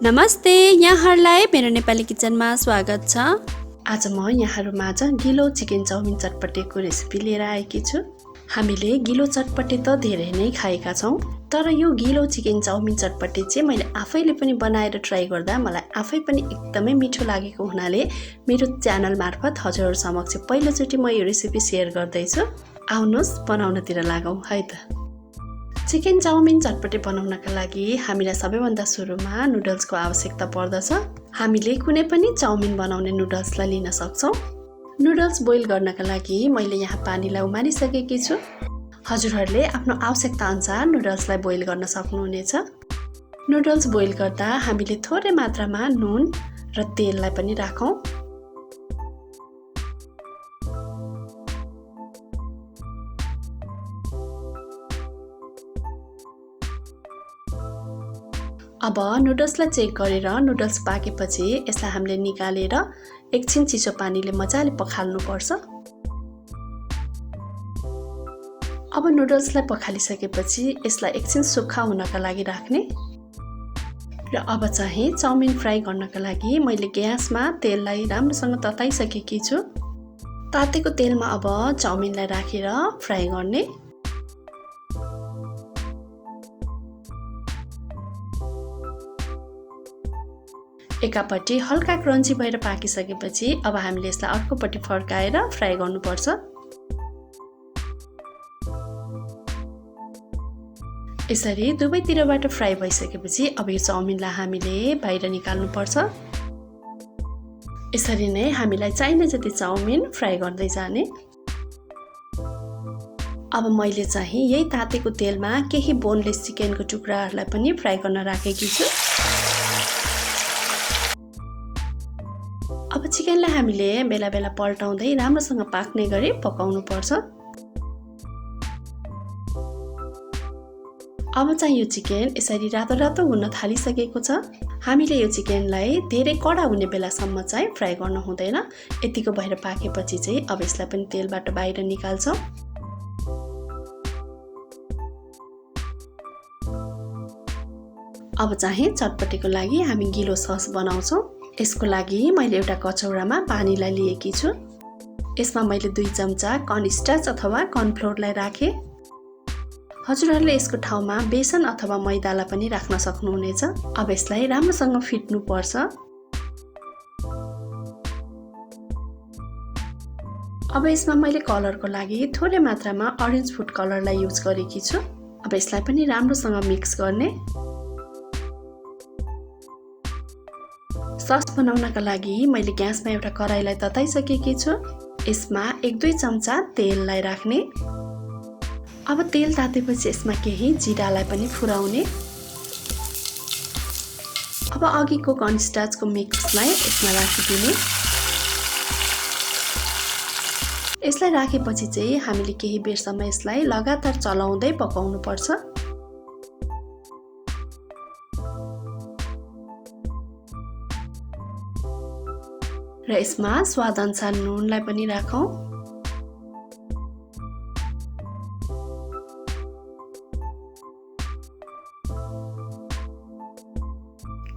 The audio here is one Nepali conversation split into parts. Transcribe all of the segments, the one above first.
नमस्ते, यहाँहरूलाई मेरो नेपाली किचनमा स्वागत छ। आज म यहाँहरूमाझ गिलो चिकन चाउमिन चटपटेको रेसिपी लिएर आएकी छु। हामीले गिलो चटपटे त धेरै नै खाएका छौं, तर यो गिलो चिकन चाउमिन चटपटे चाहिँ मैले आफैले पनि बनाएर ट्राई गर्दा मलाई आफै पनि एकदमै मिठो लागेको हुनाले मेरो च्यानल मार्फत हजुरहरु समक्ष पहिलोचोटी म यो रेसिपी शेयर गर्दै छु। आउनुस् बनाउनतिर लागौं है त। चिकन चाउमिन चटपटे बनाउनका लागि हामीलाई सबैभन्दा सुरुमा नुडल्सको आवश्यकता पर्दछ। हामीले कुनै पनि चाउमिन बनाउने नुडल्सलाई लिन सक्छौं। नुडल्स बोइल गर्नका लागि मैले यहाँ पानीलाई उमालिसकेकी छु। हजुरहरूले आफ्नो आवश्यकता अनुसार नुडल्सलाई बोइल गर्न सक्नुहुनेछ। नुडल्स बोइल गर्दा हामीले थोरै मात्रामा नुन र तेललाई पनि राखौं। अब नुडल्सलाई चेक गरेर नुडल्स पाकेपछि यसलाई हामीले निकालेर एकछिन चिसो पानीले मजाले पखाल्नु पर्छ। अब नुडल्सलाई पखालिसकेपछि यसलाई एकछिन सुक्खा हुनका लागि राख्ने। र अब चाहिँ चाउमिन फ्राई गर्नका लागि मैले ग्यासमा तेललाई राम्रोसँग तताइसकेकी छु। तातेको तेलमा अब चाउमिनलाई राखेर फ्राई गर्ने। एकापट्टि हल्का क्रन्ची भएर पाकिसकेपछि अब हामीले यसलाई अर्कोपट्टि फर्काएर फ्राई गर्नुपर्छ। यसरी दुवैतिरबाट फ्राई भइसकेपछि अब यो चाउमिनलाई हामीले बाहिर निकाल्नुपर्छ। यसरी नै हामीलाई चाहिने जति चाउमिन फ्राई गर्दै जाने। अब मैले चाहिँ यही तातेको तेलमा केही बोनलेस चिकनको टुक्राहरूलाई पनि फ्राई गर्न राखेकी छु। अब चिकनलाई हामीले बेला बेला पल्टाउँदै राम्रोसँग पाक्ने गरी पकाउनु पर्छ। अब चाहिँ यो चिकन यसरी रातो रातो हुन थालिसकेको छ। हामीले यो चिकनलाई धेरै कडा हुने बेलासम्म चाहिँ फ्राई गर्न हुँदैन। यतिको भएर पाकेपछि चाहिँ अब यसलाई पनि तेलबाट बाहिर निकाल्छौं। अब चाहिँ चटपटेको लागि हामी गिलो सस बनाउँछौं। यसको लागि मैले एउटा कचौरामा पानीलाई लिएकी छु। यसमा मैले 2 चम्चा कर्नस्टार्च अथवा कर्नफ्लोरलाई राखे। हजुरहरूले यसको ठाउँमा बेसन अथवा मैदालाई पनि राख्न सक्नुहुनेछ। अब यसलाई राम्रोसँग फिट्नु पर्छ। अब यसमा मैले कलरको लागि थोरै मात्रामा ऑरेन्ज फुड कलरलाई युज गरेकी छु। अब यसलाई पनि राम्रोसँग मिक्स गर्ने। सस बनाउनका लागि मैले ग्यासमा एउटा कराईलाई तताइसकेकी छु। यसमा 1-2 चम्चा तेललाई राख्ने। अब तेल तातेपछि यसमा केही जिरालाई पनि फुराउने। अब अघिको कर्नस्टार्चको मिक्सलाई यसमा राखिदिने। यसलाई राखेपछि चाहिँ हामीले केही बेरसम्म यसलाई लगातार चलाउँदै पकाउनु पर्छ। र यसमा स्वाद अनुसार नुनलाई पनि राखौं।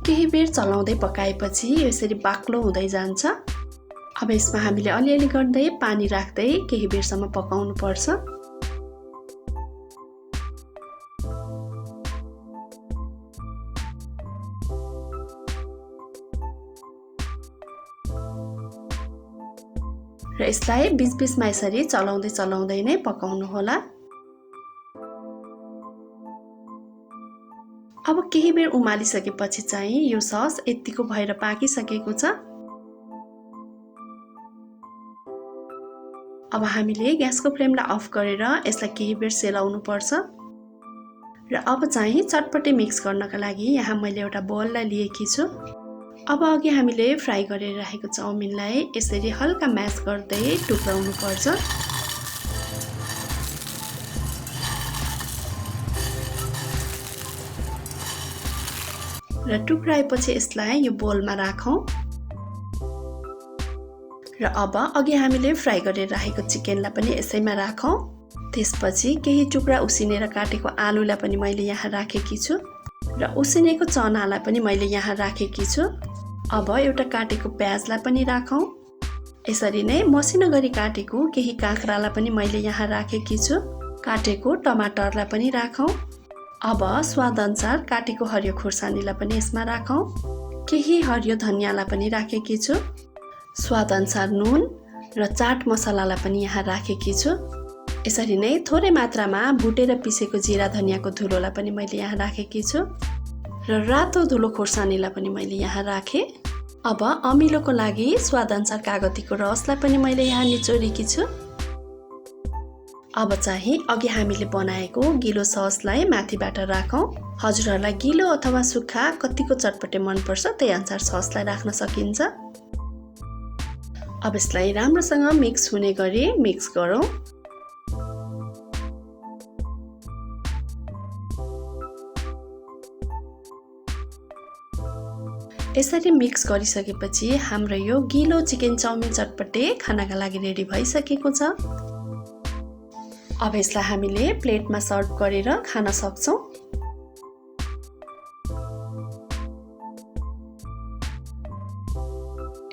केही बेर चलाउँदै पकाएपछि यसरी बाक्लो हुँदै जान्छ। अब यसमा हामीले अलिअलि गर्दै पानी राख्दै केही बेरसम्म पकाउनु पर्छ। र यसलाई बीच-बीचमा यसरी चलाउँदै नै पकाउनु होला। अब केही बेर उमालिसकेपछि चाहिँ यो सस यतिको भएर पाकिसकेको छ। अब हामीले ग्यासको फ्लेमलाई अफ गरेर यसलाई केही बेर सेलाउनु पर्छ। र अब चाहिँ चटपटे मिक्स गर्नका लागि यहाँ मैले एउटा बोललाई लिएकी छु। अब अघि हामीले फ्राई गरेर राखेको चाउमिनलाई यसरी हल्का म्यास गर्दै टुक्राउनु पर्छ। र टुक्राएपछि यसलाई यो बोलमा राखौं। र अब अघि हामीले फ्राई गरेर राखेको चिकनलाई पनि यसैमा राखौं। त्यसपछि केही टुक्रा उसिनेर काटेको आलुलाई पनि मैले यहाँ राखेकी छु। र उसिनेको चनालाई पनि मैले यहाँ राखेकी छु। अब एउटा काटेको प्याजलाई पनि राखौँ। यसरी नै मसिनो गरी काटेको केही काँक्रालाई पनि मैले यहाँ राखेकी छु। काटेको टमाटरलाई पनि राखौँ। अब स्वादअनुसार काटेको हरियो खुर्सानीलाई पनि यसमा राखौँ। केही हरियो धनियालाई पनि राखेकी छु। स्वादअनुसार नुन र चाट मसलालाई पनि यहाँ राखेकी छु। यसरी नै थोरै मात्रामा भुटेर पिसेको जिरा धनियाको धुलोलाई पनि मैले यहाँ राखेकी छु र रातो धुलो खोर्सानीलाई पनि मैले यहाँ राखेँ। अब अमिलोको लागि स्वादअनुसार कागतीको रसलाई पनि मैले यहाँ निचोरेकी छु। अब चाहिँ अघि हामीले बनाएको गिलो ससलाई माथिबाट राखौँ। हजुरहरूलाई गिलो अथवा सुक्खा कतिको चटपटे मनपर्छ त्यही अनुसार ससलाई राख्न सकिन्छ। अब यसलाई राम्रोसँग मिक्स हुने गरी मिक्स गरौँ। यसरी मिक्स गरिसकेपछि हाम्रो यो गिलो चिकन चाउमिन चटपटे खानाका लागि रेडी भइसकेको छ। अब यसलाई हामीले प्लेटमा सर्भ गरेर खान सक्छौँ।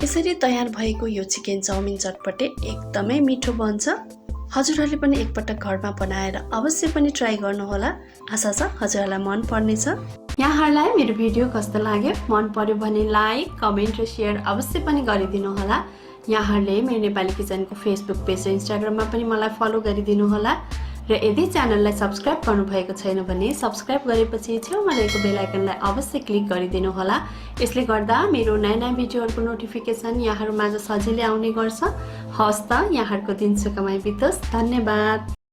यसरी तयार भएको यो चिकन चाउमिन चटपटे एकदमै मिठो बन्छ। हजुरहरूले पनि एकपटक घरमा बनाएर अवश्य पनि ट्राई गर्नुहोला। आशा छ हजुरहरूलाई मन पर्नेछ। यहाँहरूलाई मेरो भिडियो कस्तो लाग्यो? मन पर्यो भने लाइक, कमेन्ट र सेयर अवश्य पनि गरिदिनु होला। यहाँहरूले मेरो नेपाली किचनको फेसबुक पेज र इन्स्टाग्राममा पनि मलाई फलो गरिदिनु होला र यदि च्यानललाई सब्स्क्राइब गर्नुभएको छैन भने सब्स्क्राइब गरेपछि छेउमा रहेको बेल आइकनलाई अवश्य क्लिक गरिदिनु होला। यसले गर्दा मेरो नयाँ नयाँ भिडियोहरूको नोटिफिकेसन यहाँहरूमाझ सजिलै आउने गर्छ। हवस् त, यहाँहरूको दिन सुखमय बितोस्। धन्यवाद।